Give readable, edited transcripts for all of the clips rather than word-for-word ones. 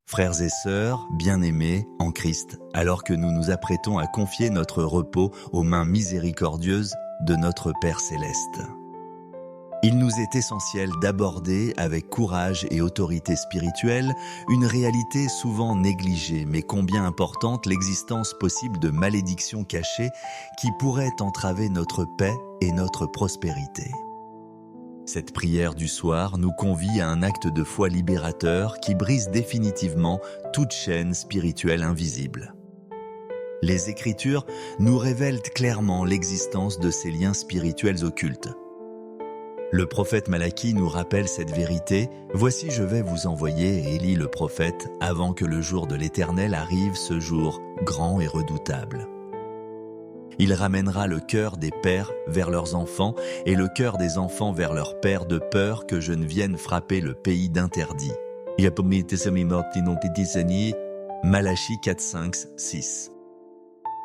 Frères et sœurs, bien-aimés en Christ, alors que nous nous apprêtons à confier notre repos aux mains miséricordieuses de notre Père Céleste, il nous est essentiel d'aborder avec courage et autorité spirituelle une réalité souvent négligée, mais combien importante, l'existence possible de malédictions cachées qui pourraient entraver notre paix et notre prospérité. Cette prière du soir nous convie à un acte de foi libérateur qui brise définitivement toute chaîne spirituelle invisible. Les Écritures nous révèlent clairement l'existence de ces liens spirituels occultes. Le prophète Malachie nous rappelle cette vérité. « Voici, je vais vous envoyer, Élie le prophète, avant que le jour de l'Éternel arrive, ce jour grand et redoutable. Il ramènera le cœur des pères vers leurs enfants et le cœur des enfants vers leurs pères, de peur que je ne vienne frapper le pays d'interdit. » Malachie 4, 5, 6.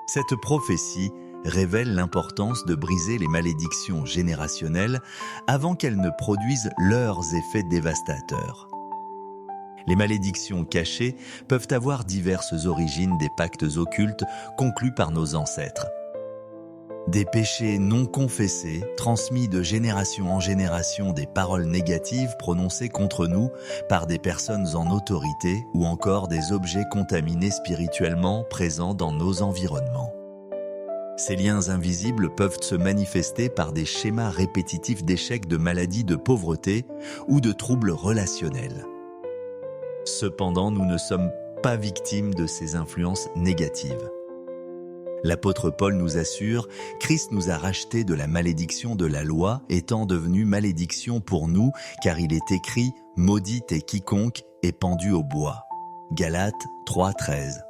Cette prophétie révèle l'importance de briser les malédictions générationnelles avant qu'elles ne produisent leurs effets dévastateurs. Les malédictions cachées peuvent avoir diverses origines des pactes occultes conclus par nos ancêtres. Des péchés non confessés, transmis de génération en génération, des paroles négatives prononcées contre nous par des personnes en autorité ou encore des objets contaminés spirituellement présents dans nos environnements. Ces liens invisibles peuvent se manifester par des schémas répétitifs d'échecs, de maladies, de pauvreté ou de troubles relationnels. Cependant, nous ne sommes pas victimes de ces influences négatives. L'apôtre Paul nous assure « Christ nous a rachetés de la malédiction de la loi, étant devenu malédiction pour nous, car il est écrit « Maudit est quiconque est pendu au bois ». Galates 3, 13.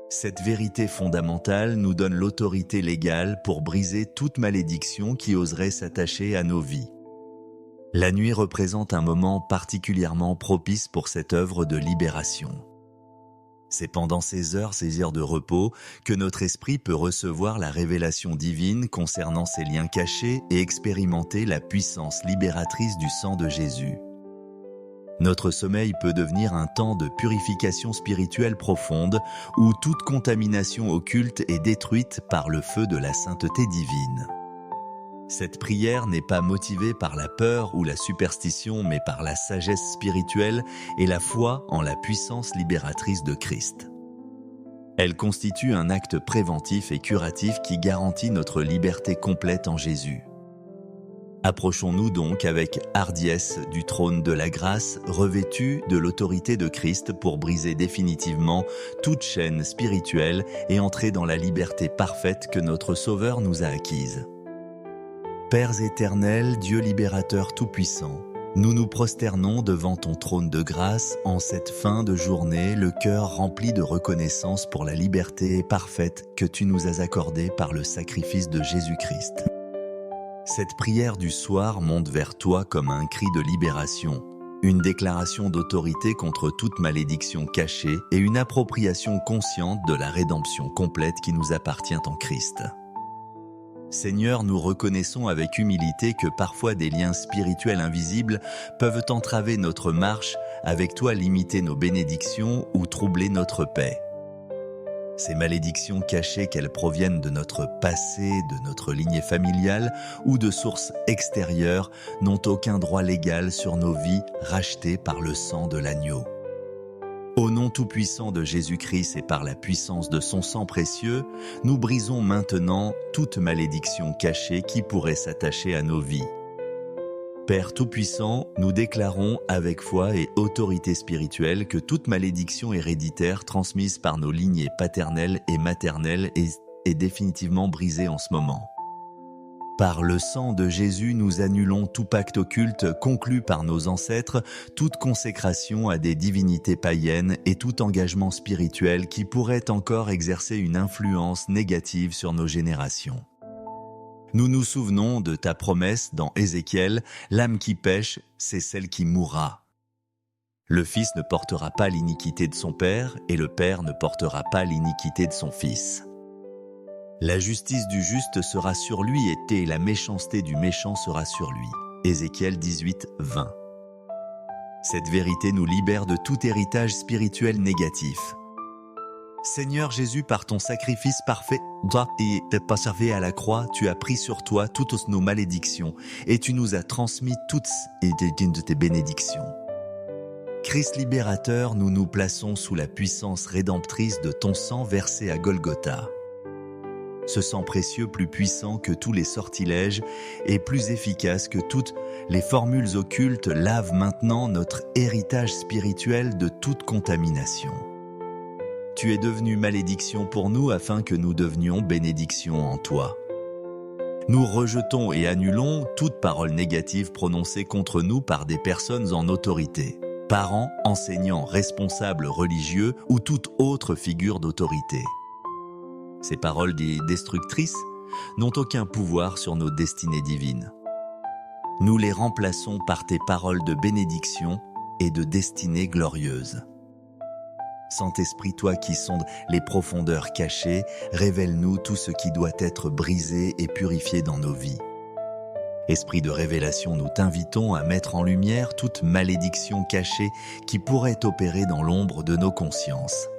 Cette vérité fondamentale nous donne l'autorité légale pour briser toute malédiction qui oserait s'attacher à nos vies. La nuit représente un moment particulièrement propice pour cette œuvre de libération. C'est pendant ces heures de repos que notre esprit peut recevoir la révélation divine concernant ces liens cachés et expérimenter la puissance libératrice du sang de Jésus. Notre sommeil peut devenir un temps de purification spirituelle profonde où toute contamination occulte est détruite par le feu de la sainteté divine. Cette prière n'est pas motivée par la peur ou la superstition, mais par la sagesse spirituelle et la foi en la puissance libératrice de Christ. Elle constitue un acte préventif et curatif qui garantit notre liberté complète en Jésus. Approchons-nous donc avec hardiesse du trône de la grâce, revêtus de l'autorité de Christ pour briser définitivement toute chaîne spirituelle et entrer dans la liberté parfaite que notre Sauveur nous a acquise. Père éternel, Dieu libérateur tout-puissant, nous nous prosternons devant ton trône de grâce en cette fin de journée, le cœur rempli de reconnaissance pour la liberté parfaite que tu nous as accordée par le sacrifice de Jésus-Christ. Cette prière du soir monte vers toi comme un cri de libération, une déclaration d'autorité contre toute malédiction cachée et une appropriation consciente de la rédemption complète qui nous appartient en Christ. Seigneur, nous reconnaissons avec humilité que parfois des liens spirituels invisibles peuvent entraver notre marche, avec toi limiter nos bénédictions ou troubler notre paix. Ces malédictions cachées, qu'elles proviennent de notre passé, de notre lignée familiale ou de sources extérieures, n'ont aucun droit légal sur nos vies rachetées par le sang de l'agneau. Au nom tout-puissant de Jésus-Christ et par la puissance de son sang précieux, nous brisons maintenant toute malédiction cachée qui pourrait s'attacher à nos vies. Père tout-puissant, nous déclarons avec foi et autorité spirituelle que toute malédiction héréditaire transmise par nos lignées paternelles et maternelles est définitivement brisée en ce moment. Par le sang de Jésus, nous annulons tout pacte occulte conclu par nos ancêtres, toute consécration à des divinités païennes et tout engagement spirituel qui pourrait encore exercer une influence négative sur nos générations. Nous nous souvenons de ta promesse dans Ézéchiel, « L'âme qui pêche, c'est celle qui mourra ». Le fils ne portera pas l'iniquité de son père et le père ne portera pas l'iniquité de son fils. La justice du juste sera sur lui et la méchanceté du méchant sera sur lui. Ézéchiel 18, 20. Cette vérité nous libère de tout héritage spirituel négatif. Seigneur Jésus, par ton sacrifice parfait et parfait à la croix, tu as pris sur toi toutes nos malédictions et tu nous as transmis toutes de tes bénédictions. Christ libérateur, nous nous plaçons sous la puissance rédemptrice de ton sang versé à Golgotha. Ce sang précieux, plus puissant que tous les sortilèges et plus efficace que toutes les formules occultes, lave maintenant notre héritage spirituel de toute contamination. Tu es devenu malédiction pour nous afin que nous devenions bénédiction en toi. Nous rejetons et annulons toute parole négative prononcée contre nous par des personnes en autorité, parents, enseignants, responsables religieux ou toute autre figure d'autorité. Ces paroles destructrices n'ont aucun pouvoir sur nos destinées divines. Nous les remplaçons par tes paroles de bénédiction et de destinée glorieuse. Saint-Esprit, toi qui sondes les profondeurs cachées, révèle-nous tout ce qui doit être brisé et purifié dans nos vies. Esprit de révélation, nous t'invitons à mettre en lumière toute malédiction cachée qui pourrait opérer dans l'ombre de nos consciences.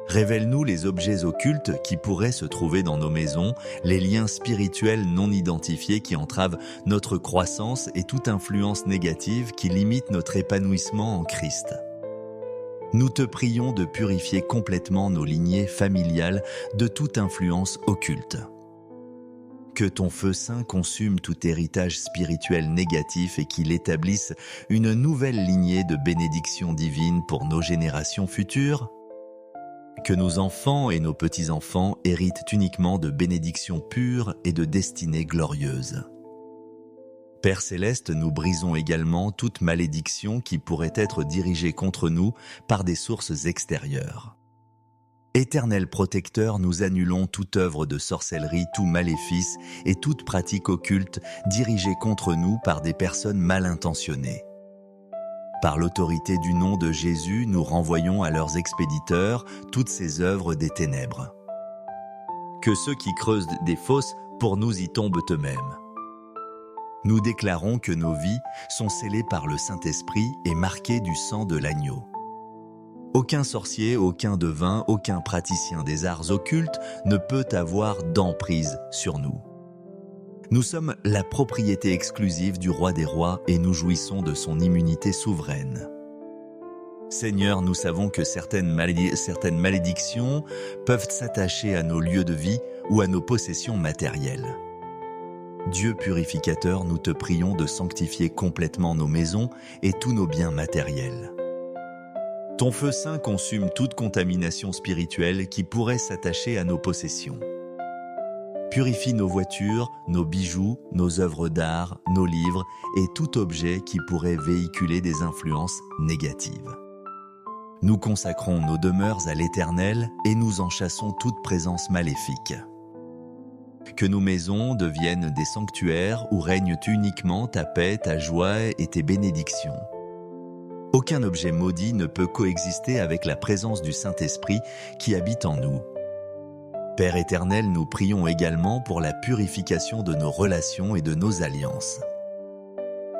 Révèle-nous les objets occultes qui pourraient se trouver dans nos maisons, les liens spirituels non identifiés qui entravent notre croissance et toute influence négative qui limite notre épanouissement en Christ. Nous te prions de purifier complètement nos lignées familiales de toute influence occulte. Que ton feu saint consume tout héritage spirituel négatif et qu'il établisse une nouvelle lignée de bénédictions divines pour nos générations futures. Que nos enfants et nos petits-enfants héritent uniquement de bénédictions pures et de destinées glorieuses. Père Céleste, nous brisons également toute malédiction qui pourrait être dirigée contre nous par des sources extérieures. Éternel protecteur, nous annulons toute œuvre de sorcellerie, tout maléfice et toute pratique occulte dirigée contre nous par des personnes mal intentionnées. Par l'autorité du nom de Jésus, nous renvoyons à leurs expéditeurs toutes ces œuvres des ténèbres. Que ceux qui creusent des fosses pour nous y tombent eux-mêmes. Nous déclarons que nos vies sont scellées par le Saint-Esprit et marquées du sang de l'agneau. Aucun sorcier, aucun devin, aucun praticien des arts occultes ne peut avoir d'emprise sur nous. Nous sommes la propriété exclusive du Roi des Rois et nous jouissons de son immunité souveraine. Seigneur, nous savons que certaines malédictions peuvent s'attacher à nos lieux de vie ou à nos possessions matérielles. Dieu purificateur, nous te prions de sanctifier complètement nos maisons et tous nos biens matériels. Ton feu saint consume toute contamination spirituelle qui pourrait s'attacher à nos possessions. Purifie nos voitures, nos bijoux, nos œuvres d'art, nos livres et tout objet qui pourrait véhiculer des influences négatives. Nous consacrons nos demeures à l'Éternel et nous en chassons toute présence maléfique. Que nos maisons deviennent des sanctuaires où règnent uniquement ta paix, ta joie et tes bénédictions. Aucun objet maudit ne peut coexister avec la présence du Saint-Esprit qui habite en nous. Père éternel, nous prions également pour la purification de nos relations et de nos alliances.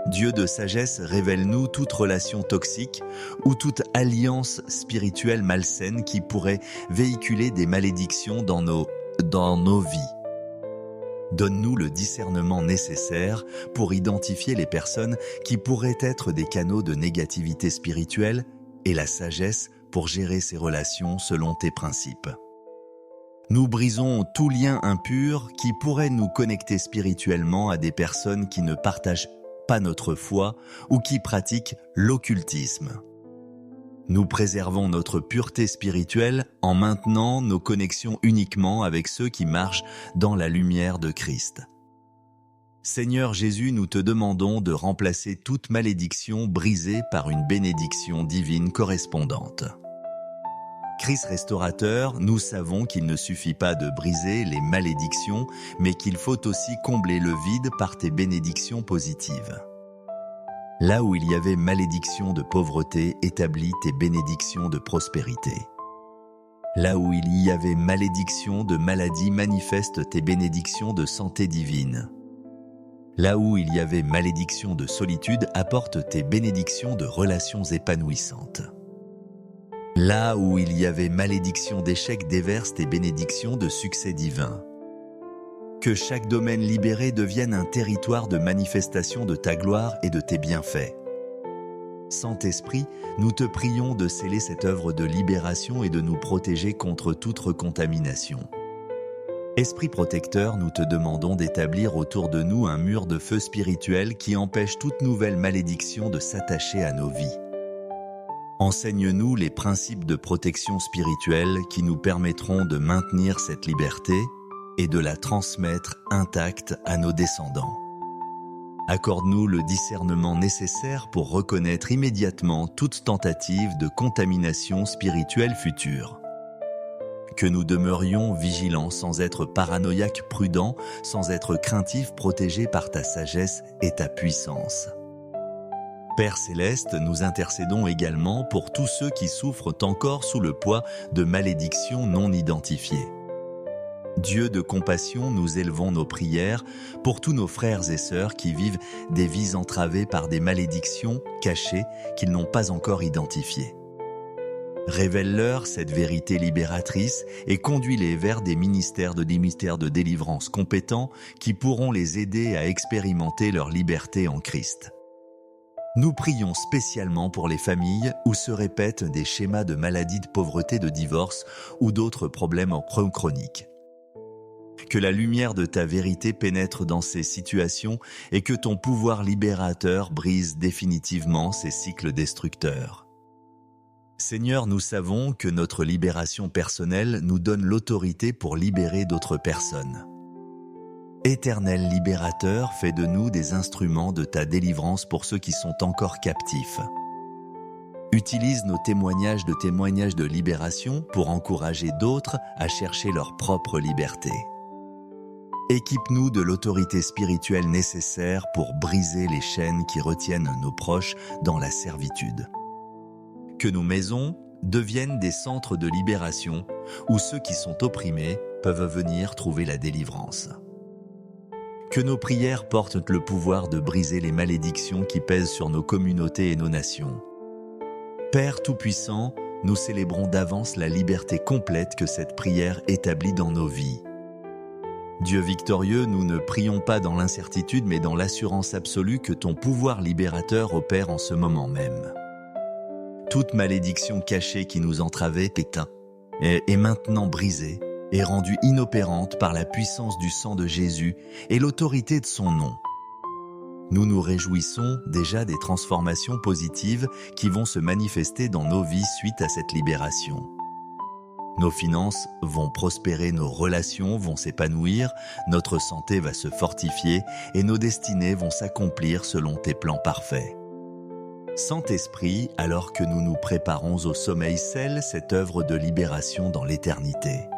Dieu de sagesse, révèle-nous toute relation toxique ou toute alliance spirituelle malsaine qui pourrait véhiculer des malédictions dans nos vies. Donne-nous le discernement nécessaire pour identifier les personnes qui pourraient être des canaux de négativité spirituelle et la sagesse pour gérer ces relations selon tes principes. Nous brisons tout lien impur qui pourrait nous connecter spirituellement à des personnes qui ne partagent pas notre foi ou qui pratiquent l'occultisme. Nous préservons notre pureté spirituelle en maintenant nos connexions uniquement avec ceux qui marchent dans la lumière de Christ. Seigneur Jésus, nous te demandons de remplacer toute malédiction brisée par une bénédiction divine correspondante. Christ restaurateur, nous savons qu'il ne suffit pas de briser les malédictions, mais qu'il faut aussi combler le vide par tes bénédictions positives. Là où il y avait malédiction de pauvreté, établis tes bénédictions de prospérité. Là où il y avait malédiction de maladie, manifeste tes bénédictions de santé divine. Là où il y avait malédiction de solitude, apporte tes bénédictions de relations épanouissantes. Là où il y avait malédiction d'échec, déverse tes bénédictions de succès divin. Que chaque domaine libéré devienne un territoire de manifestation de ta gloire et de tes bienfaits. Saint-Esprit, nous te prions de sceller cette œuvre de libération et de nous protéger contre toute recontamination. Esprit protecteur, nous te demandons d'établir autour de nous un mur de feu spirituel qui empêche toute nouvelle malédiction de s'attacher à nos vies. Enseigne-nous les principes de protection spirituelle qui nous permettront de maintenir cette liberté et de la transmettre intacte à nos descendants. Accorde-nous le discernement nécessaire pour reconnaître immédiatement toute tentative de contamination spirituelle future. Que nous demeurions vigilants sans être paranoïaques, prudents, sans être craintifs, protégés par ta sagesse et ta puissance. Père Céleste, nous intercédons également pour tous ceux qui souffrent encore sous le poids de malédictions non identifiées. Dieu de compassion, nous élevons nos prières pour tous nos frères et sœurs qui vivent des vies entravées par des malédictions cachées qu'ils n'ont pas encore identifiées. Révèle-leur cette vérité libératrice et conduis-les vers des ministères de délivrance compétents qui pourront les aider à expérimenter leur liberté en Christ. Nous prions spécialement pour les familles où se répètent des schémas de maladie, de pauvreté, de divorce ou d'autres problèmes chroniques. Que la lumière de ta vérité pénètre dans ces situations et que ton pouvoir libérateur brise définitivement ces cycles destructeurs. Seigneur, nous savons que notre libération personnelle nous donne l'autorité pour libérer d'autres personnes. Éternel libérateur, fais de nous des instruments de ta délivrance pour ceux qui sont encore captifs. Utilise nos témoignages de libération pour encourager d'autres à chercher leur propre liberté. Équipe-nous de l'autorité spirituelle nécessaire pour briser les chaînes qui retiennent nos proches dans la servitude. Que nos maisons deviennent des centres de libération où ceux qui sont opprimés peuvent venir trouver la délivrance. Que nos prières portent le pouvoir de briser les malédictions qui pèsent sur nos communautés et nos nations. Père Tout-Puissant, nous célébrons d'avance la liberté complète que cette prière établit dans nos vies. Dieu victorieux, nous ne prions pas dans l'incertitude mais dans l'assurance absolue que ton pouvoir libérateur opère en ce moment même. Toute malédiction cachée qui nous entravait est maintenant brisée et rendue inopérante par la puissance du sang de Jésus et l'autorité de son nom. Nous nous réjouissons déjà des transformations positives qui vont se manifester dans nos vies suite à cette libération. Nos finances vont prospérer, nos relations vont s'épanouir, notre santé va se fortifier et nos destinées vont s'accomplir selon tes plans parfaits. Saint-Esprit, alors que nous nous préparons au sommeil, scelle cette œuvre de libération dans l'éternité.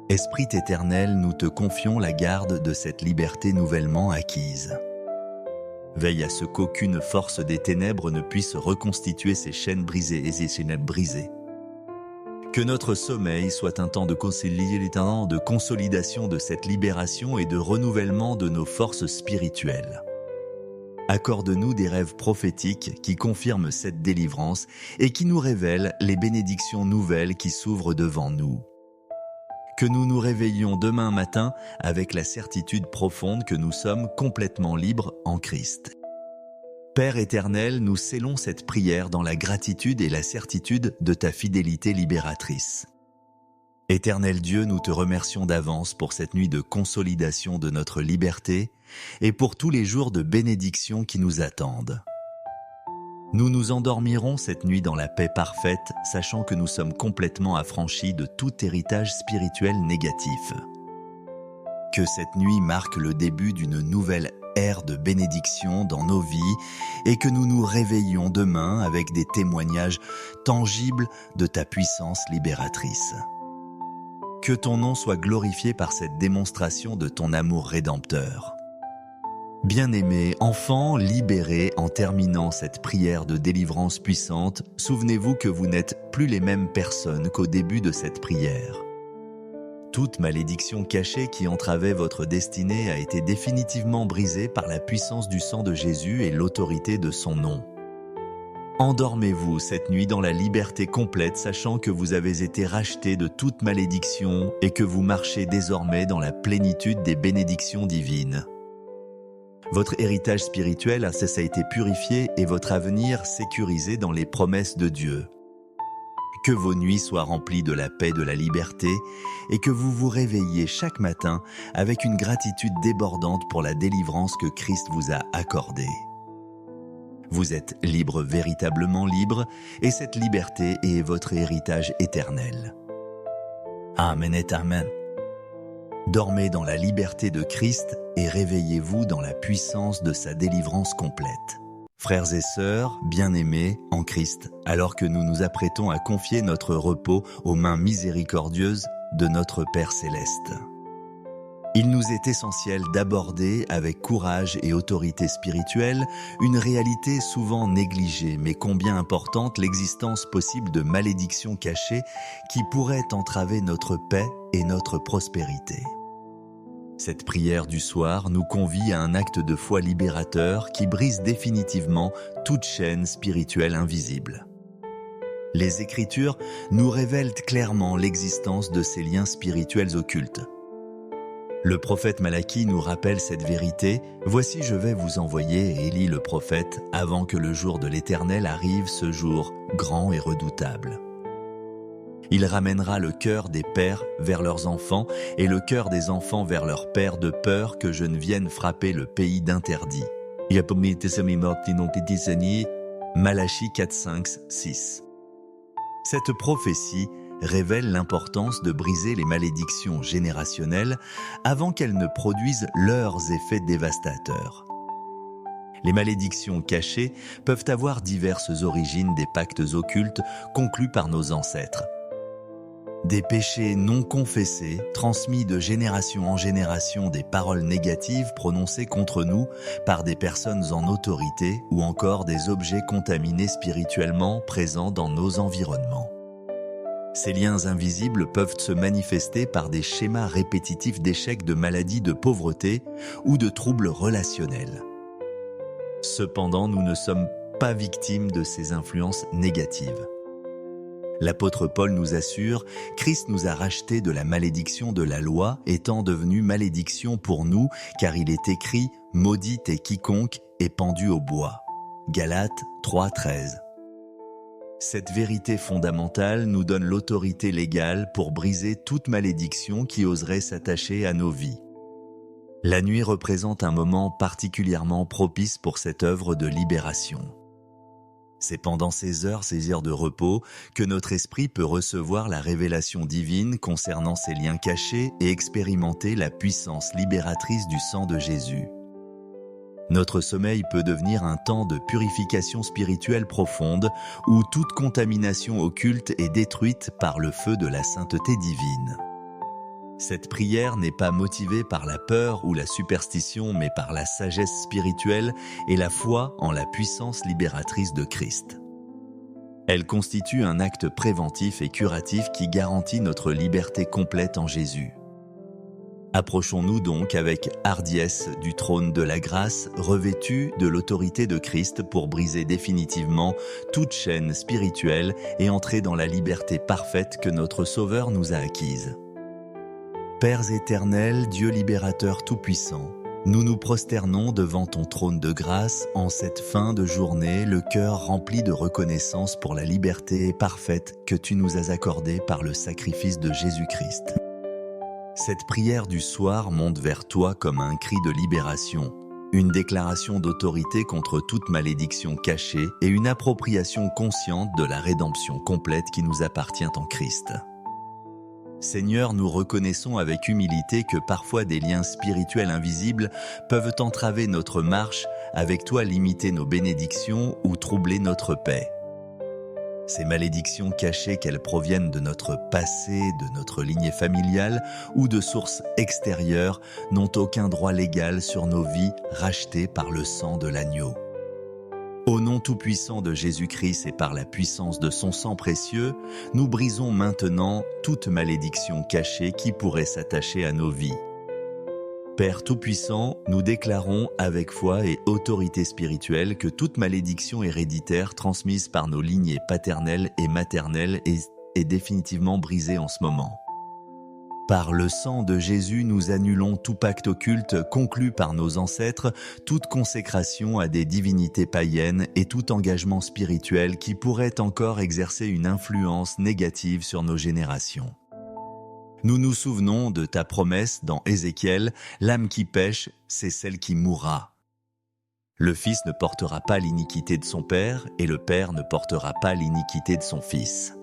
Esprit éternel, nous te confions la garde de cette liberté nouvellement acquise. Veille à ce qu'aucune force des ténèbres ne puisse reconstituer ces chaînes brisées et ces chaînes brisées. Que notre sommeil soit un temps de consolidation de cette libération et de renouvellement de nos forces spirituelles. Accorde-nous des rêves prophétiques qui confirment cette délivrance et qui nous révèlent les bénédictions nouvelles qui s'ouvrent devant nous. Que nous nous réveillions demain matin avec la certitude profonde que nous sommes complètement libres en Christ. Père éternel, nous scellons cette prière dans la gratitude et la certitude de ta fidélité libératrice. Éternel Dieu, nous te remercions d'avance pour cette nuit de consolidation de notre liberté et pour tous les jours de bénédiction qui nous attendent. Nous nous endormirons cette nuit dans la paix parfaite, sachant que nous sommes complètement affranchis de tout héritage spirituel négatif. Que cette nuit marque le début d'une nouvelle ère de bénédiction dans nos vies et que nous nous réveillions demain avec des témoignages tangibles de ta puissance libératrice. Que ton nom soit glorifié par cette démonstration de ton amour rédempteur. Bien-aimés, enfants libérés en terminant cette prière de délivrance puissante, souvenez-vous que vous n'êtes plus les mêmes personnes qu'au début de cette prière. Toute malédiction cachée qui entravait votre destinée a été définitivement brisée par la puissance du sang de Jésus et l'autorité de son nom. Endormez-vous cette nuit dans la liberté complète, sachant que vous avez été rachetés de toute malédiction et que vous marchez désormais dans la plénitude des bénédictions divines. Votre héritage spirituel a été purifié et votre avenir sécurisé dans les promesses de Dieu. Que vos nuits soient remplies de la paix de la liberté et que vous vous réveilliez chaque matin avec une gratitude débordante pour la délivrance que Christ vous a accordée. Vous êtes libre, véritablement libre, et cette liberté est votre héritage éternel. Amen et Amen. Dormez dans la liberté de Christ et réveillez-vous dans la puissance de sa délivrance complète. Frères et sœurs, bien-aimés en Christ, alors que nous nous apprêtons à confier notre repos aux mains miséricordieuses de notre Père Céleste, il nous est essentiel d'aborder avec courage et autorité spirituelle une réalité souvent négligée mais combien importante, l'existence possible de malédictions cachées qui pourraient entraver notre paix et notre prospérité. Cette prière du soir nous convie à un acte de foi libérateur qui brise définitivement toute chaîne spirituelle invisible. Les Écritures nous révèlent clairement l'existence de ces liens spirituels occultes. Le prophète Malachie nous rappelle cette vérité. « Voici, je vais vous envoyer Élie le prophète, avant que le jour de l'Éternel arrive, ce jour grand et redoutable. Il ramènera le cœur des pères vers leurs enfants et le cœur des enfants vers leurs pères, de peur que je ne vienne frapper le pays d'interdit. » Malachie 4, 5, 6. Cette prophétie révèle l'importance de briser les malédictions générationnelles avant qu'elles ne produisent leurs effets dévastateurs. Les malédictions cachées peuvent avoir diverses origines des pactes occultes conclus par nos ancêtres. Des péchés non confessés, transmis de génération en génération, des paroles négatives prononcées contre nous par des personnes en autorité ou encore des objets contaminés spirituellement présents dans nos environnements. Ces liens invisibles peuvent se manifester par des schémas répétitifs d'échecs, de maladies, de pauvreté ou de troubles relationnels. Cependant, nous ne sommes pas victimes de ces influences négatives. L'apôtre Paul nous assure, Christ nous a rachetés de la malédiction de la loi, étant devenue malédiction pour nous, car il est écrit « Maudit est quiconque est pendu au bois ». Galates 3,13. Cette vérité fondamentale nous donne l'autorité légale pour briser toute malédiction qui oserait s'attacher à nos vies. La nuit représente un moment particulièrement propice pour cette œuvre de libération. C'est pendant ces heures de repos, que notre esprit peut recevoir la révélation divine concernant ces liens cachés et expérimenter la puissance libératrice du sang de Jésus. Notre sommeil peut devenir un temps de purification spirituelle profonde où toute contamination occulte est détruite par le feu de la sainteté divine. Cette prière n'est pas motivée par la peur ou la superstition, mais par la sagesse spirituelle et la foi en la puissance libératrice de Christ. Elle constitue un acte préventif et curatif qui garantit notre liberté complète en Jésus. Approchons-nous donc avec hardiesse du trône de la grâce, revêtus de l'autorité de Christ pour briser définitivement toute chaîne spirituelle et entrer dans la liberté parfaite que notre Sauveur nous a acquise. Père éternel, Dieu libérateur tout-puissant, nous nous prosternons devant ton trône de grâce en cette fin de journée, le cœur rempli de reconnaissance pour la liberté parfaite que tu nous as accordée par le sacrifice de Jésus-Christ. Cette prière du soir monte vers toi comme un cri de libération, une déclaration d'autorité contre toute malédiction cachée et une appropriation consciente de la rédemption complète qui nous appartient en Christ. Seigneur, nous reconnaissons avec humilité que parfois des liens spirituels invisibles peuvent entraver notre marche, avec toi limiter nos bénédictions ou troubler notre paix. Ces malédictions cachées, qu'elles proviennent de notre passé, de notre lignée familiale ou de sources extérieures, n'ont aucun droit légal sur nos vies rachetées par le sang de l'agneau. Au nom tout-puissant de Jésus-Christ et par la puissance de son sang précieux, nous brisons maintenant toute malédiction cachée qui pourrait s'attacher à nos vies. Père Tout-Puissant, nous déclarons avec foi et autorité spirituelle que toute malédiction héréditaire transmise par nos lignées paternelles et maternelles est définitivement brisée en ce moment. Par le sang de Jésus, nous annulons tout pacte occulte conclu par nos ancêtres, toute consécration à des divinités païennes et tout engagement spirituel qui pourrait encore exercer une influence négative sur nos générations. Nous nous souvenons de ta promesse dans Ézéchiel, « L'âme qui pêche, c'est celle qui mourra ». Le fils ne portera pas l'iniquité de son père et le père ne portera pas l'iniquité de son fils.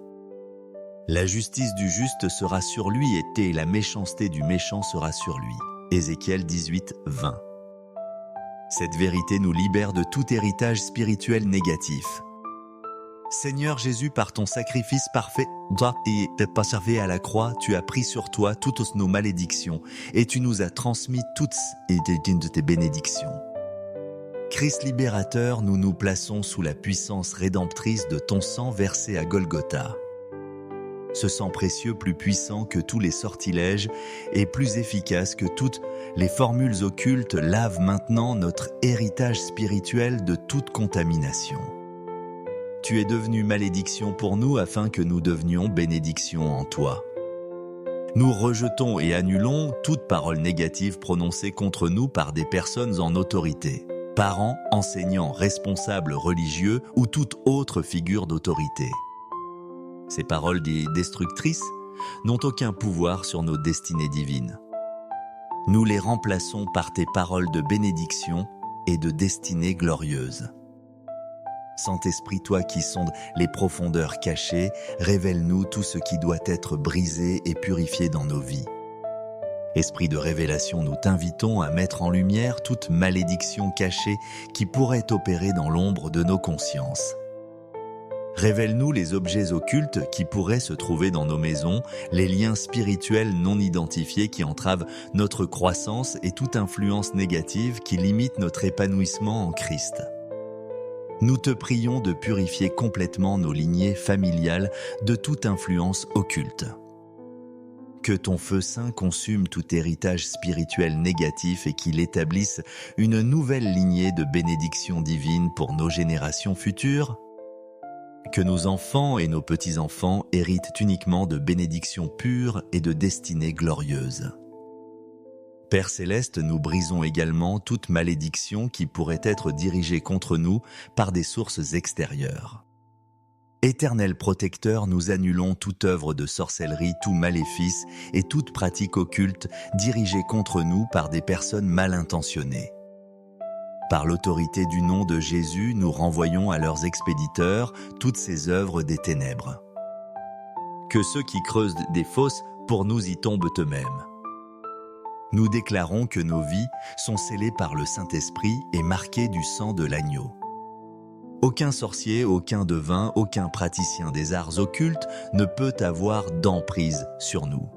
La justice du juste sera sur lui et la méchanceté du méchant sera sur lui. Ézéchiel 18, 20. Cette vérité nous libère de tout héritage spirituel négatif. Seigneur Jésus, par ton sacrifice parfait et servi à la croix, tu as pris sur toi toutes nos malédictions et tu nous as transmis toutes de tes bénédictions. Christ libérateur, nous nous plaçons sous la puissance rédemptrice de ton sang versé à Golgotha. Ce sang précieux plus puissant que tous les sortilèges et plus efficace que toutes les formules occultes lave maintenant notre héritage spirituel de toute contamination. Tu es devenu malédiction pour nous afin que nous devenions bénédiction en toi. Nous rejetons et annulons toute parole négative prononcée contre nous par des personnes en autorité, parents, enseignants, responsables religieux ou toute autre figure d'autorité. Ces paroles destructrices n'ont aucun pouvoir sur nos destinées divines. Nous les remplaçons par tes paroles de bénédiction et de destinée glorieuse. Saint-Esprit, toi qui sondes les profondeurs cachées, révèle-nous tout ce qui doit être brisé et purifié dans nos vies. Esprit de révélation, nous t'invitons à mettre en lumière toute malédiction cachée qui pourrait opérer dans l'ombre de nos consciences. Révèle-nous les objets occultes qui pourraient se trouver dans nos maisons, les liens spirituels non identifiés qui entravent notre croissance et toute influence négative qui limite notre épanouissement en Christ. Nous te prions de purifier complètement nos lignées familiales de toute influence occulte. Que ton feu saint consume tout héritage spirituel négatif et qu'il établisse une nouvelle lignée de bénédictions divines pour nos générations futures. Que nos enfants et nos petits-enfants héritent uniquement de bénédictions pures et de destinées glorieuses. Père Céleste, nous brisons également toute malédiction qui pourrait être dirigée contre nous par des sources extérieures. Éternel protecteur, nous annulons toute œuvre de sorcellerie, tout maléfice et toute pratique occulte dirigée contre nous par des personnes mal intentionnées. Par l'autorité du nom de Jésus, nous renvoyons à leurs expéditeurs toutes ces œuvres des ténèbres. Que ceux qui creusent des fosses pour nous y tombent eux-mêmes. Nous déclarons que nos vies sont scellées par le Saint-Esprit et marquées du sang de l'agneau. Aucun sorcier, aucun devin, aucun praticien des arts occultes ne peut avoir d'emprise sur nous.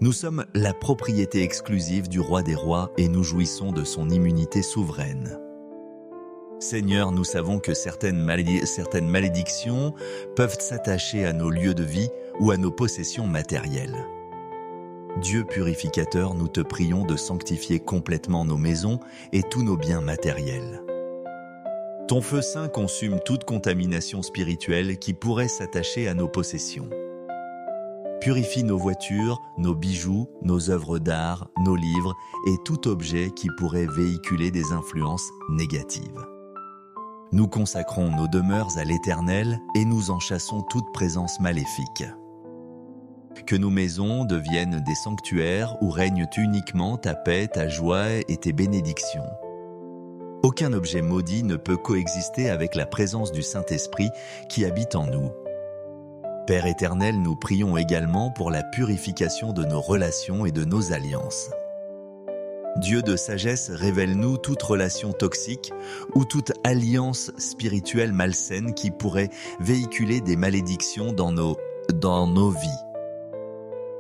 Nous sommes la propriété exclusive du Roi des Rois et nous jouissons de son immunité souveraine. Seigneur, nous savons que certaines malédictions peuvent s'attacher à nos lieux de vie ou à nos possessions matérielles. Dieu purificateur, nous te prions de sanctifier complètement nos maisons et tous nos biens matériels. Ton feu saint consume toute contamination spirituelle qui pourrait s'attacher à nos possessions. Purifie nos voitures, nos bijoux, nos œuvres d'art, nos livres et tout objet qui pourrait véhiculer des influences négatives. Nous consacrons nos demeures à l'Éternel et nous en chassons toute présence maléfique. Que nos maisons deviennent des sanctuaires où règnent uniquement ta paix, ta joie et tes bénédictions. Aucun objet maudit ne peut coexister avec la présence du Saint-Esprit qui habite en nous. Père éternel, nous prions également pour la purification de nos relations et de nos alliances. Dieu de sagesse, révèle-nous toute relation toxique ou toute alliance spirituelle malsaine qui pourrait véhiculer des malédictions dans nos vies.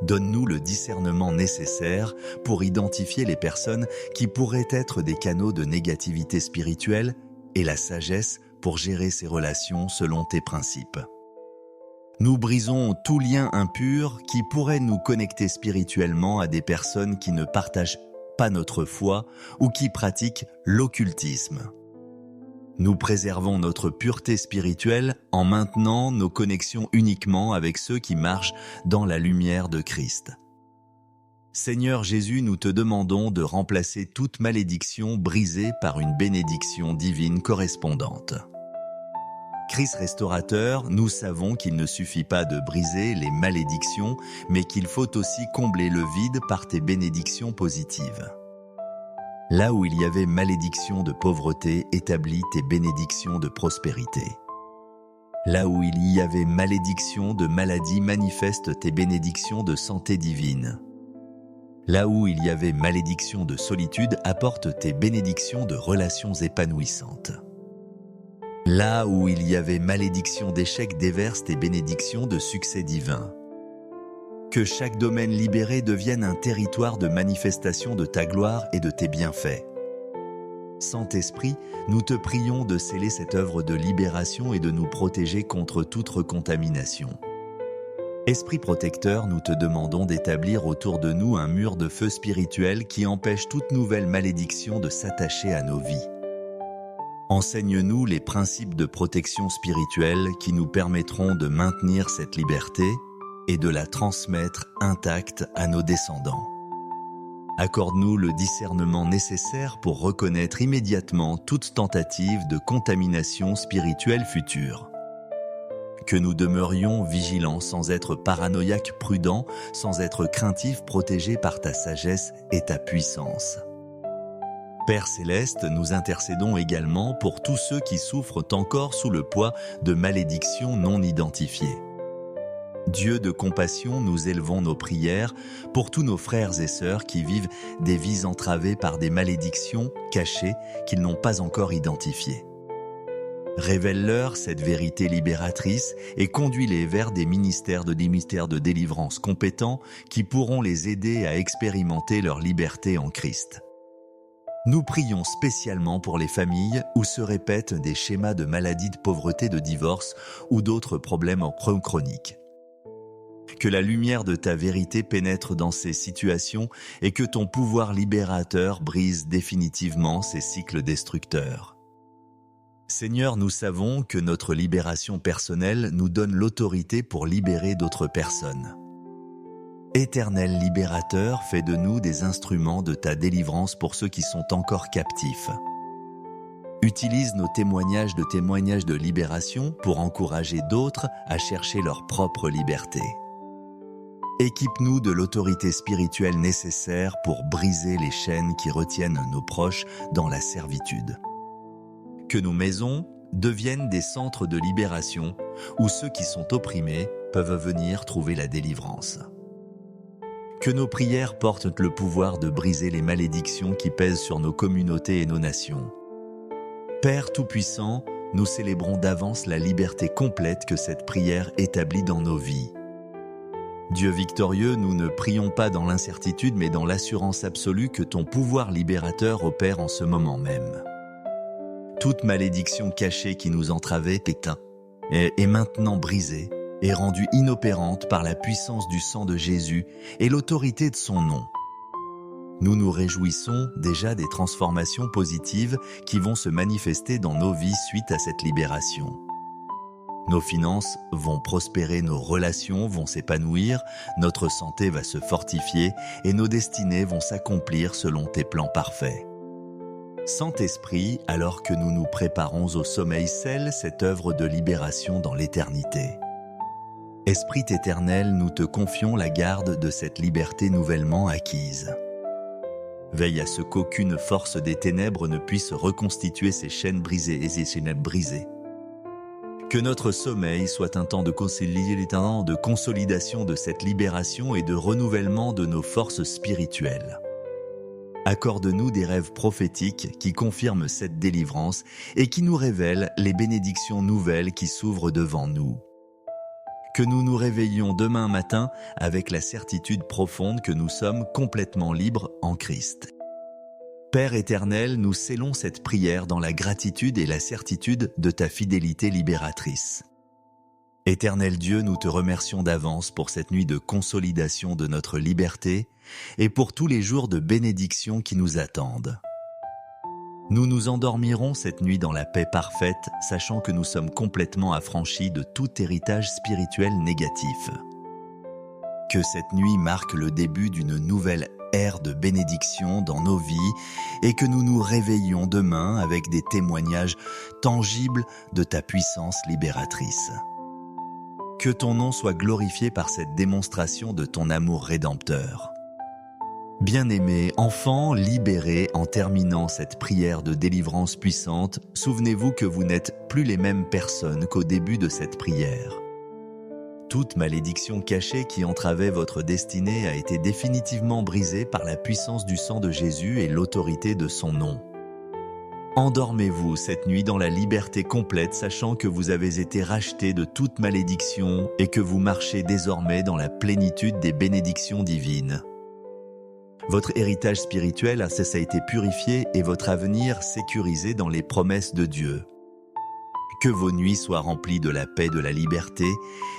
Donne-nous le discernement nécessaire pour identifier les personnes qui pourraient être des canaux de négativité spirituelle et la sagesse pour gérer ces relations selon tes principes. Nous brisons tout lien impur qui pourrait nous connecter spirituellement à des personnes qui ne partagent pas notre foi ou qui pratiquent l'occultisme. Nous préservons notre pureté spirituelle en maintenant nos connexions uniquement avec ceux qui marchent dans la lumière de Christ. Seigneur Jésus, nous te demandons de remplacer toute malédiction brisée par une bénédiction divine correspondante. Christ restaurateur, nous savons qu'il ne suffit pas de briser les malédictions, mais qu'il faut aussi combler le vide par tes bénédictions positives. Là où il y avait malédiction de pauvreté, établis tes bénédictions de prospérité. Là où il y avait malédiction de maladie, manifeste tes bénédictions de santé divine. Là où il y avait malédiction de solitude, apporte tes bénédictions de relations épanouissantes. Là où il y avait malédiction d'échec, déverse tes bénédictions de succès divin. Que chaque domaine libéré devienne un territoire de manifestation de ta gloire et de tes bienfaits. Saint-Esprit, nous te prions de sceller cette œuvre de libération et de nous protéger contre toute recontamination. Esprit protecteur, nous te demandons d'établir autour de nous un mur de feu spirituel qui empêche toute nouvelle malédiction de s'attacher à nos vies. Enseigne-nous les principes de protection spirituelle qui nous permettront de maintenir cette liberté et de la transmettre intacte à nos descendants. Accorde-nous le discernement nécessaire pour reconnaître immédiatement toute tentative de contamination spirituelle future. Que nous demeurions vigilants sans être paranoïaques, prudents, sans être craintifs, protégés par ta sagesse et ta puissance. Père Céleste, nous intercédons également pour tous ceux qui souffrent encore sous le poids de malédictions non identifiées. Dieu de compassion, nous élevons nos prières pour tous nos frères et sœurs qui vivent des vies entravées par des malédictions cachées qu'ils n'ont pas encore identifiées. Révèle-leur cette vérité libératrice et conduis-les vers des ministères de délivrance compétents qui pourront les aider à expérimenter leur liberté en Christ. Nous prions spécialement pour les familles où se répètent des schémas de maladie, de pauvreté, de divorce ou d'autres problèmes chroniques. Que la lumière de ta vérité pénètre dans ces situations et que ton pouvoir libérateur brise définitivement ces cycles destructeurs. Seigneur, nous savons que notre libération personnelle nous donne l'autorité pour libérer d'autres personnes. Éternel libérateur, fais de nous des instruments de ta délivrance pour ceux qui sont encore captifs. Utilise nos témoignages de libération pour encourager d'autres à chercher leur propre liberté. Équipe-nous de l'autorité spirituelle nécessaire pour briser les chaînes qui retiennent nos proches dans la servitude. Que nos maisons deviennent des centres de libération où ceux qui sont opprimés peuvent venir trouver la délivrance. Que nos prières portent le pouvoir de briser les malédictions qui pèsent sur nos communautés et nos nations. Père Tout-Puissant, nous célébrons d'avance la liberté complète que cette prière établit dans nos vies. Dieu victorieux, nous ne prions pas dans l'incertitude mais dans l'assurance absolue que ton pouvoir libérateur opère en ce moment même. Toute malédiction cachée qui nous entravait est maintenant brisée et rendue inopérante par la puissance du sang de Jésus et l'autorité de son nom. Nous nous réjouissons déjà des transformations positives qui vont se manifester dans nos vies suite à cette libération. Nos finances vont prospérer, nos relations vont s'épanouir, notre santé va se fortifier et nos destinées vont s'accomplir selon tes plans parfaits. Saint-Esprit, alors que nous nous préparons au sommeil, scelle cette œuvre de libération dans l'éternité. Esprit éternel, nous te confions la garde de cette liberté nouvellement acquise. Veille à ce qu'aucune force des ténèbres ne puisse reconstituer ces chaînes brisées et ces chaînes brisées. Que notre sommeil soit un temps de consolidation de cette libération et de renouvellement de nos forces spirituelles. Accorde-nous des rêves prophétiques qui confirment cette délivrance et qui nous révèlent les bénédictions nouvelles qui s'ouvrent devant nous. Que nous nous réveillions demain matin avec la certitude profonde que nous sommes complètement libres en Christ. Père éternel, nous scellons cette prière dans la gratitude et la certitude de ta fidélité libératrice. Éternel Dieu, nous te remercions d'avance pour cette nuit de consolidation de notre liberté et pour tous les jours de bénédiction qui nous attendent. Nous nous endormirons cette nuit dans la paix parfaite, sachant que nous sommes complètement affranchis de tout héritage spirituel négatif. Que cette nuit marque le début d'une nouvelle ère de bénédiction dans nos vies et que nous nous réveillions demain avec des témoignages tangibles de ta puissance libératrice. Que ton nom soit glorifié par cette démonstration de ton amour rédempteur. Bien-aimés, enfants libérés en terminant cette prière de délivrance puissante, souvenez-vous que vous n'êtes plus les mêmes personnes qu'au début de cette prière. Toute malédiction cachée qui entravait votre destinée a été définitivement brisée par la puissance du sang de Jésus et l'autorité de son nom. Endormez-vous cette nuit dans la liberté complète, sachant que vous avez été rachetés de toute malédiction et que vous marchez désormais dans la plénitude des bénédictions divines. Votre héritage spirituel a été purifié et votre avenir sécurisé dans les promesses de Dieu. Que vos nuits soient remplies de la paix de la liberté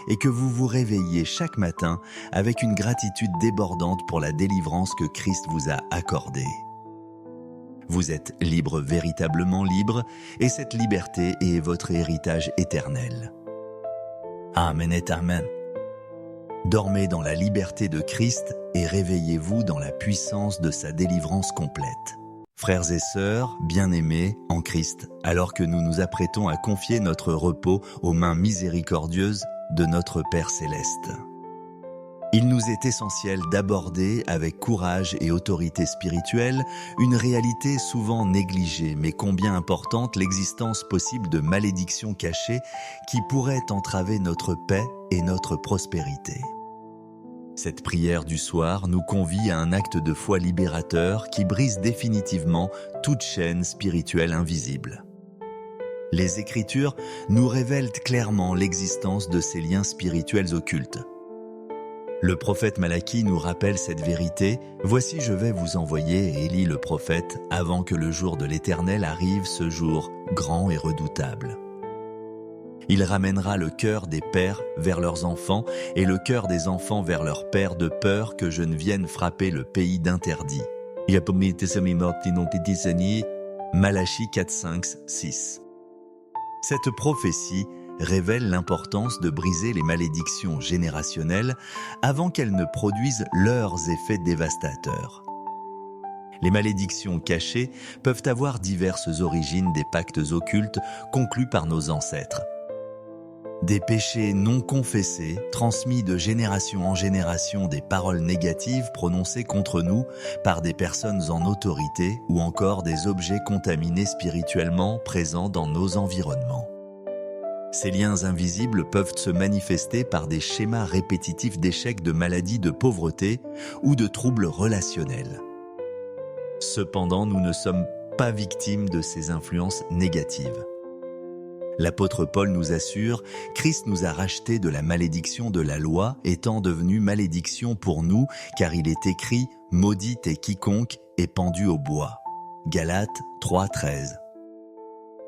et que vous vous réveilliez chaque matin avec une gratitude débordante pour la délivrance que Christ vous a accordée. Vous êtes libre, véritablement libre, et cette liberté est votre héritage éternel. Amen et Amen. Dormez dans la liberté de Christ et réveillez-vous dans la puissance de sa délivrance complète. Frères et sœurs, bien-aimés en Christ, alors que nous nous apprêtons à confier notre repos aux mains miséricordieuses de notre Père Céleste. Il nous est essentiel d'aborder avec courage et autorité spirituelle une réalité souvent négligée, mais combien importante, l'existence possible de malédictions cachées qui pourraient entraver notre paix et notre prospérité. Cette prière du soir nous convie à un acte de foi libérateur qui brise définitivement toute chaîne spirituelle invisible. Les Écritures nous révèlent clairement l'existence de ces liens spirituels occultes. Le prophète Malachie nous rappelle cette vérité. « Voici, je vais vous envoyer Élie le prophète, avant que le jour de l'Éternel arrive, ce jour grand et redoutable. Il ramènera le cœur des pères vers leurs enfants et le cœur des enfants vers leurs pères, de peur que je ne vienne frapper le pays d'interdit. » Malachie 4, 5, 6. Cette prophétie révèle l'importance de briser les malédictions générationnelles avant qu'elles ne produisent leurs effets dévastateurs. Les malédictions cachées peuvent avoir diverses origines des pactes occultes conclus par nos ancêtres. Des péchés non confessés, transmis de génération en génération, des paroles négatives prononcées contre nous par des personnes en autorité ou encore des objets contaminés spirituellement présents dans nos environnements. Ces liens invisibles peuvent se manifester par des schémas répétitifs d'échecs, de maladies, de pauvreté ou de troubles relationnels. Cependant, nous ne sommes pas victimes de ces influences négatives. L'apôtre Paul nous assure, Christ nous a rachetés de la malédiction de la loi, étant devenue malédiction pour nous, car il est écrit « Maudit est quiconque est pendu au bois ». Galates 3,13.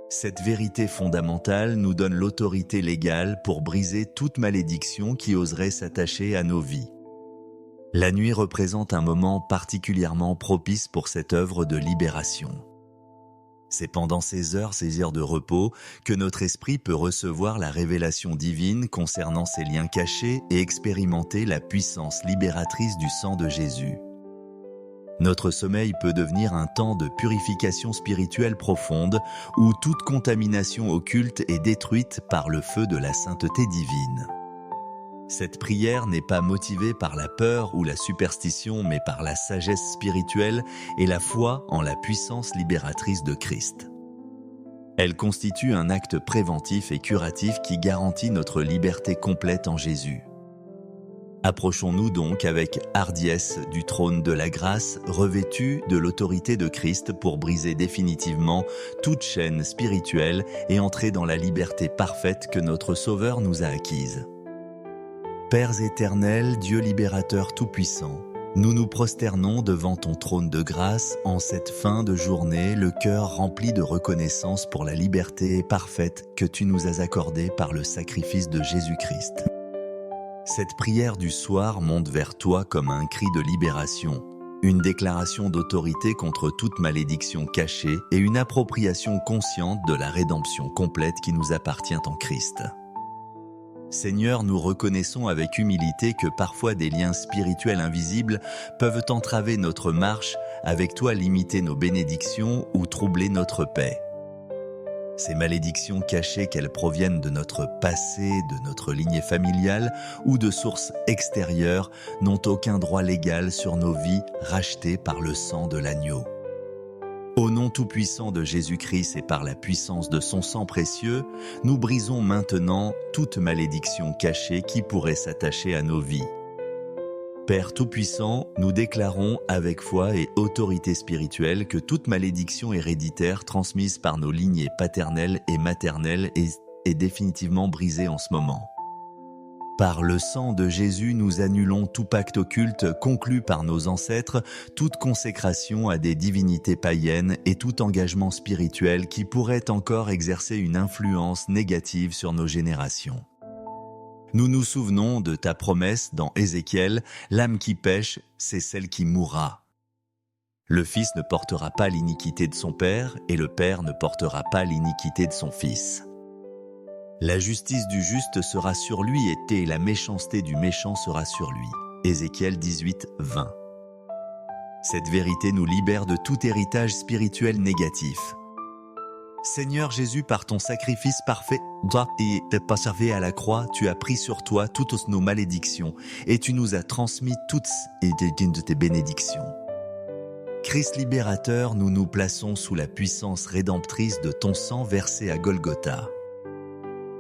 Cette vérité fondamentale nous donne l'autorité légale pour briser toute malédiction qui oserait s'attacher à nos vies. La nuit représente un moment particulièrement propice pour cette œuvre de libération. C'est pendant ces heures de repos que notre esprit peut recevoir la révélation divine concernant ces liens cachés et expérimenter la puissance libératrice du sang de Jésus. Notre sommeil peut devenir un temps de purification spirituelle profonde où toute contamination occulte est détruite par le feu de la sainteté divine. Cette prière n'est pas motivée par la peur ou la superstition, mais par la sagesse spirituelle et la foi en la puissance libératrice de Christ. Elle constitue un acte préventif et curatif qui garantit notre liberté complète en Jésus. Approchons-nous donc avec hardiesse du trône de la grâce, revêtus de l'autorité de Christ pour briser définitivement toute chaîne spirituelle et entrer dans la liberté parfaite que notre Sauveur nous a acquise. Pères éternels, Dieu libérateur tout-puissant, Nous nous prosternons devant ton trône de grâce en cette fin de journée, le cœur rempli de reconnaissance pour la liberté parfaite que tu nous as accordée par le sacrifice de Jésus-Christ. Cette prière du soir monte vers toi comme un cri de libération, une déclaration d'autorité contre toute malédiction cachée et une appropriation consciente de la rédemption complète qui nous appartient en Christ. Seigneur, nous reconnaissons avec humilité que parfois des liens spirituels invisibles peuvent entraver notre marche, avec toi limiter nos bénédictions ou troubler notre paix. Ces malédictions cachées, qu'elles proviennent de notre passé, de notre lignée familiale ou de sources extérieures, n'ont aucun droit légal sur nos vies rachetées par le sang de l'agneau. Au nom tout-puissant de Jésus-Christ et par la puissance de son sang précieux, nous brisons maintenant toute malédiction cachée qui pourrait s'attacher à nos vies. Père tout-puissant, nous déclarons avec foi et autorité spirituelle que toute malédiction héréditaire transmise par nos lignées paternelles et maternelles est définitivement brisée en ce moment. Par le sang de Jésus, nous annulons tout pacte occulte conclu par nos ancêtres, toute consécration à des divinités païennes et tout engagement spirituel qui pourrait encore exercer une influence négative sur nos générations. Nous nous souvenons de ta promesse dans Ézéchiel, « L'âme qui pêche, c'est celle qui mourra ». Le fils ne portera pas l'iniquité de son père et le père ne portera pas l'iniquité de son fils. La justice du juste sera sur lui et la méchanceté du méchant sera sur lui. Ézéchiel 18, 20. Cette vérité nous libère de tout héritage spirituel négatif. Seigneur Jésus, par ton sacrifice parfait et servi à la croix, tu as pris sur toi toutes nos malédictions et tu nous as transmis toutes de tes bénédictions. Christ libérateur, nous nous plaçons sous la puissance rédemptrice de ton sang versé à Golgotha.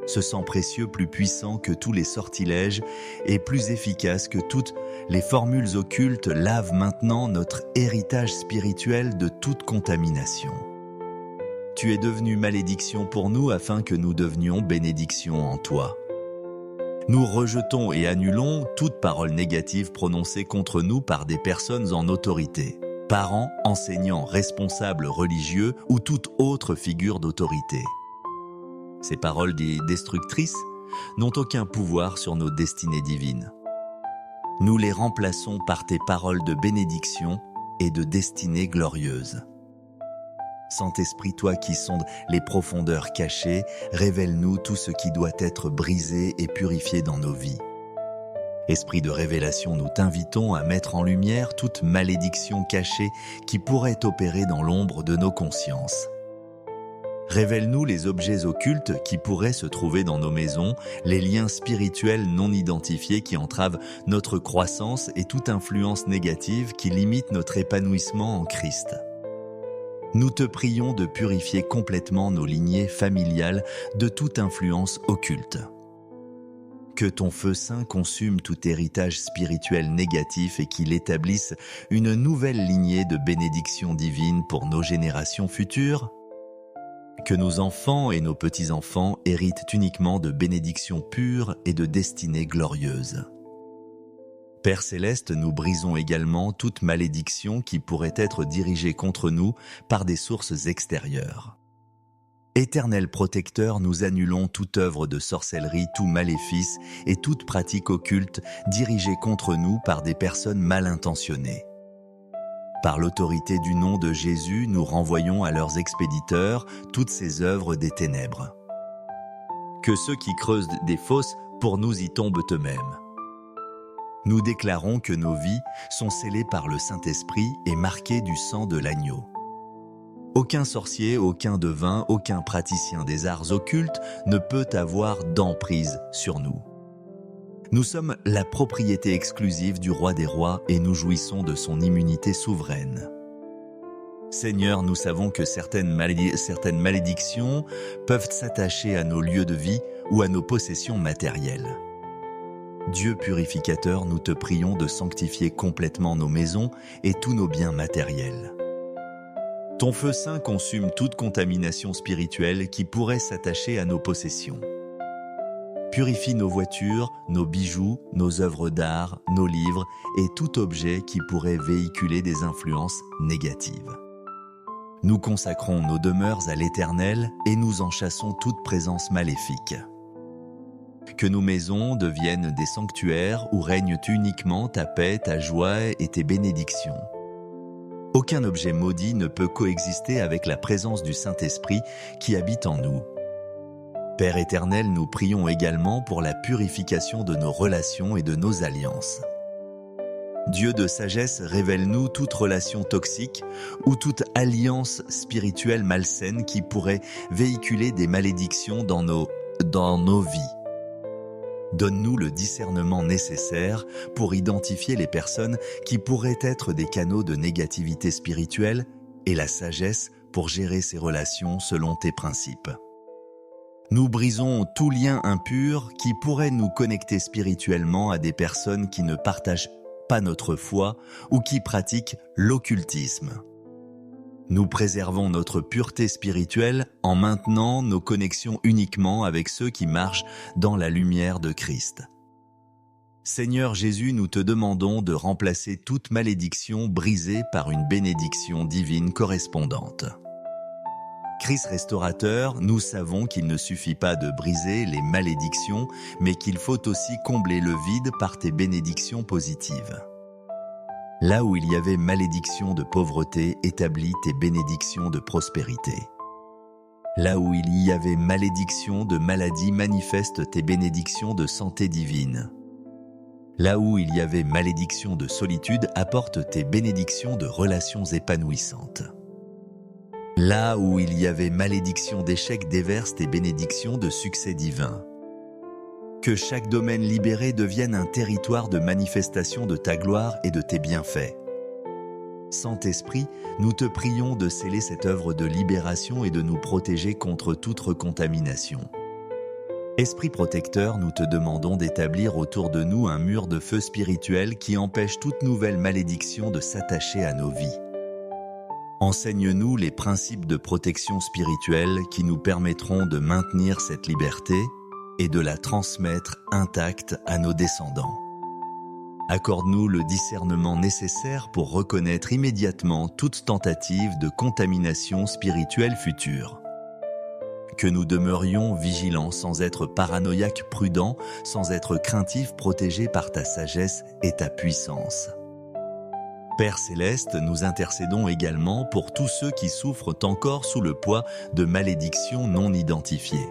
Ce sang précieux, plus puissant que tous les sortilèges et plus efficace que toutes les formules occultes, lave maintenant notre héritage spirituel de toute contamination. Tu es devenu malédiction pour nous afin que nous devenions bénédiction en toi. Nous rejetons et annulons toute parole négative prononcée contre nous par des personnes en autorité, parents, enseignants, responsables religieux ou toute autre figure d'autorité. Ces paroles destructrices n'ont aucun pouvoir sur nos destinées divines. Nous les remplaçons par tes paroles de bénédiction et de destinée glorieuse. Saint-Esprit, toi qui sondes les profondeurs cachées, révèle-nous tout ce qui doit être brisé et purifié dans nos vies. Esprit de révélation, nous t'invitons à mettre en lumière toute malédiction cachée qui pourrait opérer dans l'ombre de nos consciences. Révèle-nous les objets occultes qui pourraient se trouver dans nos maisons, les liens spirituels non identifiés qui entravent notre croissance et toute influence négative qui limite notre épanouissement en Christ. Nous te prions de purifier complètement nos lignées familiales de toute influence occulte. Que ton feu saint consume tout héritage spirituel négatif et qu'il établisse une nouvelle lignée de bénédictions divines pour nos générations futures. Que nos enfants et nos petits-enfants héritent uniquement de bénédictions pures et de destinées glorieuses. Père céleste, nous brisons également toute malédiction qui pourrait être dirigée contre nous par des sources extérieures. Éternel protecteur, nous annulons toute œuvre de sorcellerie, tout maléfice et toute pratique occulte dirigée contre nous par des personnes mal intentionnées. Par l'autorité du nom de Jésus, nous renvoyons à leurs expéditeurs toutes ces œuvres des ténèbres. Que ceux qui creusent des fosses pour nous y tombent eux-mêmes. Nous déclarons que nos vies sont scellées par le Saint-Esprit et marquées du sang de l'agneau. Aucun sorcier, aucun devin, aucun praticien des arts occultes ne peut avoir d'emprise sur nous. Nous sommes la propriété exclusive du Roi des Rois et nous jouissons de son immunité souveraine. Seigneur, nous savons que certaines malédictions peuvent s'attacher à nos lieux de vie ou à nos possessions matérielles. Dieu purificateur, nous te prions de sanctifier complètement nos maisons et tous nos biens matériels. Ton feu saint consume toute contamination spirituelle qui pourrait s'attacher à nos possessions. purifie nos voitures, nos bijoux, nos œuvres d'art, nos livres et tout objet qui pourrait véhiculer des influences négatives. Nous consacrons nos demeures à l'Éternel et nous en chassons toute présence maléfique. Que nos maisons deviennent des sanctuaires où règnent uniquement ta paix, ta joie et tes bénédictions. Aucun objet maudit ne peut coexister avec la présence du Saint-Esprit qui habite en nous. Père éternel, nous prions également pour la purification de nos relations et de nos alliances. Dieu de sagesse, révèle-nous toute relation toxique ou toute alliance spirituelle malsaine qui pourrait véhiculer des malédictions dans nos vies. Donne-nous le discernement nécessaire pour identifier les personnes qui pourraient être des canaux de négativité spirituelle et la sagesse pour gérer ces relations selon tes principes. Nous brisons tout lien impur qui pourrait nous connecter spirituellement à des personnes qui ne partagent pas notre foi ou qui pratiquent l'occultisme. Nous préservons notre pureté spirituelle en maintenant nos connexions uniquement avec ceux qui marchent dans la lumière de Christ. Seigneur Jésus, nous te demandons de remplacer toute malédiction brisée par une bénédiction divine correspondante. Christ restaurateur, nous savons qu'il ne suffit pas de briser les malédictions, mais qu'il faut aussi combler le vide par tes bénédictions positives. Là où il y avait malédiction de pauvreté, établis tes bénédictions de prospérité. Là où il y avait malédiction de maladie, manifeste tes bénédictions de santé divine. Là où il y avait malédiction de solitude, apporte tes bénédictions de relations épanouissantes. Là où il y avait malédiction d'échec, déverse tes bénédictions de succès divin. Que chaque domaine libéré devienne un territoire de manifestation de ta gloire et de tes bienfaits. Saint-Esprit, nous te prions de sceller cette œuvre de libération et de nous protéger contre toute recontamination. Esprit protecteur, nous te demandons d'établir autour de nous un mur de feu spirituel qui empêche toute nouvelle malédiction de s'attacher à nos vies. Enseigne-nous les principes de protection spirituelle qui nous permettront de maintenir cette liberté et de la transmettre intacte à nos descendants. Accorde-nous le discernement nécessaire pour reconnaître immédiatement toute tentative de contamination spirituelle future. Que nous demeurions vigilants sans être paranoïaques, prudents, sans être craintifs, protégés par ta sagesse et ta puissance. Père Céleste, nous intercédons également pour tous ceux qui souffrent encore sous le poids de malédictions non identifiées.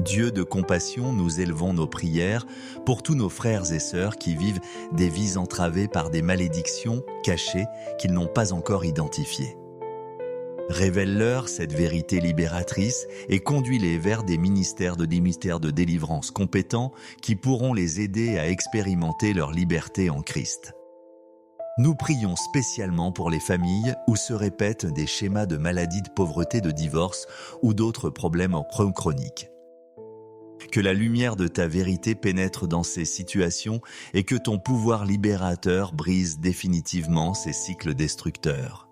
Dieu de compassion, nous élevons nos prières pour tous nos frères et sœurs qui vivent des vies entravées par des malédictions cachées qu'ils n'ont pas encore identifiées. Révèle-leur cette vérité libératrice et conduis-les vers des ministères de délivrance compétents qui pourront les aider à expérimenter leur liberté en Christ. Nous prions spécialement pour les familles où se répètent des schémas de maladie, de pauvreté, de divorce ou d'autres problèmes chroniques. Que la lumière de ta vérité pénètre dans ces situations et que ton pouvoir libérateur brise définitivement ces cycles destructeurs.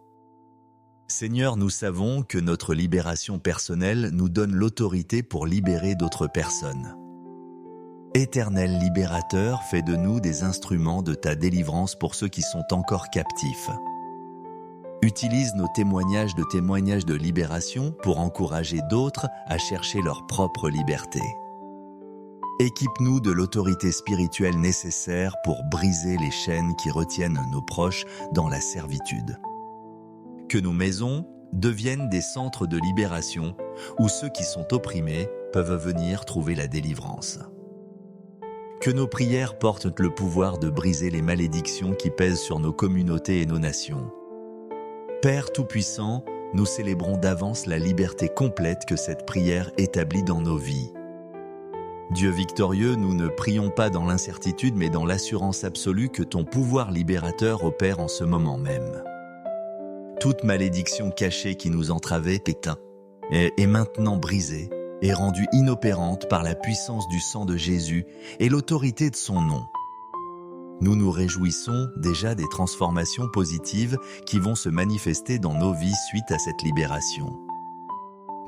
Seigneur, nous savons que notre libération personnelle nous donne l'autorité pour libérer d'autres personnes. Éternel libérateur, fais de nous des instruments de ta délivrance pour ceux qui sont encore captifs. Utilise nos témoignages de libération pour encourager d'autres à chercher leur propre liberté. Équipe-nous de l'autorité spirituelle nécessaire pour briser les chaînes qui retiennent nos proches dans la servitude. Que nos maisons deviennent des centres de libération où ceux qui sont opprimés peuvent venir trouver la délivrance. Que nos prières portent le pouvoir de briser les malédictions qui pèsent sur nos communautés et nos nations. Père Tout-Puissant, nous célébrons d'avance la liberté complète que cette prière établit dans nos vies. Dieu victorieux, nous ne prions pas dans l'incertitude mais dans l'assurance absolue que ton pouvoir libérateur opère en ce moment même. Toute malédiction cachée qui nous entravait est maintenant brisée et rendue inopérante par la puissance du sang de Jésus et l'autorité de son nom. Nous nous réjouissons déjà des transformations positives qui vont se manifester dans nos vies suite à cette libération.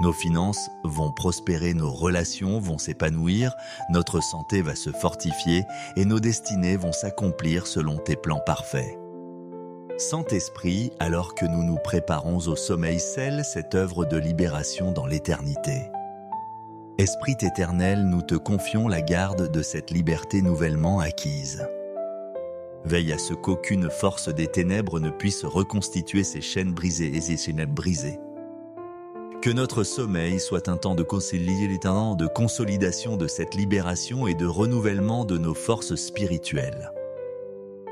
Nos finances vont prospérer, nos relations vont s'épanouir, notre santé va se fortifier et nos destinées vont s'accomplir selon tes plans parfaits. Saint-Esprit, alors que nous nous préparons au sommeil, scelle cette œuvre de libération dans l'éternité. Esprit éternel, nous te confions la garde de cette liberté nouvellement acquise. Veille à ce qu'aucune force des ténèbres ne puisse reconstituer ces chaînes brisées et ces chaînes brisées. Que notre sommeil soit un temps de consolidation de cette libération et de renouvellement de nos forces spirituelles.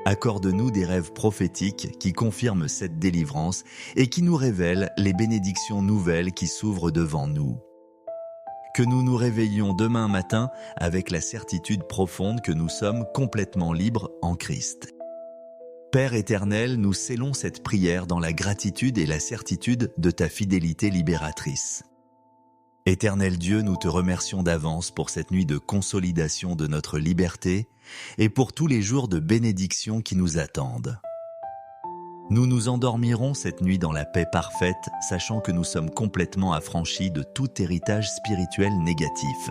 Accorde-nous des rêves prophétiques qui confirment cette délivrance et qui nous révèlent les bénédictions nouvelles qui s'ouvrent devant nous. Que nous nous réveillions demain matin avec la certitude profonde que nous sommes complètement libres en Christ. Père éternel, nous scellons cette prière dans la gratitude et la certitude de ta fidélité libératrice. Éternel Dieu, nous te remercions d'avance pour cette nuit de consolidation de notre liberté et pour tous les jours de bénédiction qui nous attendent. Nous nous endormirons cette nuit dans la paix parfaite, sachant que nous sommes complètement affranchis de tout héritage spirituel négatif.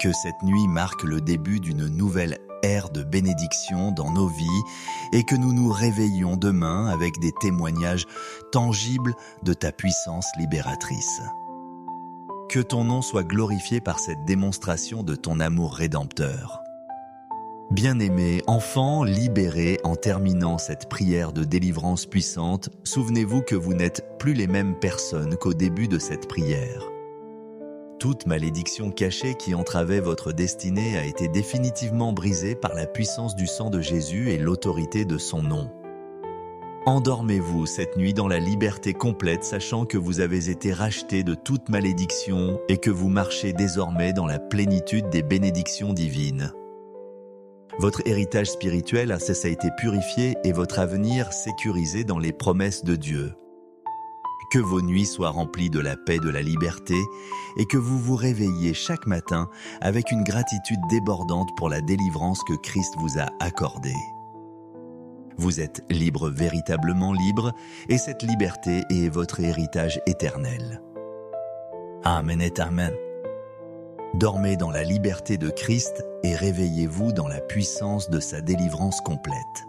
Que cette nuit marque le début d'une nouvelle ère de bénédiction dans nos vies et que nous nous réveillions demain avec des témoignages tangibles de ta puissance libératrice. Que ton nom soit glorifié par cette démonstration de ton amour rédempteur. Bien-aimés, enfants libérés en terminant cette prière de délivrance puissante, souvenez-vous que vous n'êtes plus les mêmes personnes qu'au début de cette prière. Toute malédiction cachée qui entravait votre destinée a été définitivement brisée par la puissance du sang de Jésus et l'autorité de son nom. Endormez-vous cette nuit dans la liberté complète, sachant que vous avez été rachetés de toute malédiction et que vous marchez désormais dans la plénitude des bénédictions divines. Votre héritage spirituel a été purifié et votre avenir sécurisé dans les promesses de Dieu. Que vos nuits soient remplies de la paix, de la liberté et que vous vous réveilliez chaque matin avec une gratitude débordante pour la délivrance que Christ vous a accordée. Vous êtes libre, véritablement libre, et cette liberté est votre héritage éternel. Amen et Amen. Dormez dans la liberté de Christ et réveillez-vous dans la puissance de sa délivrance complète.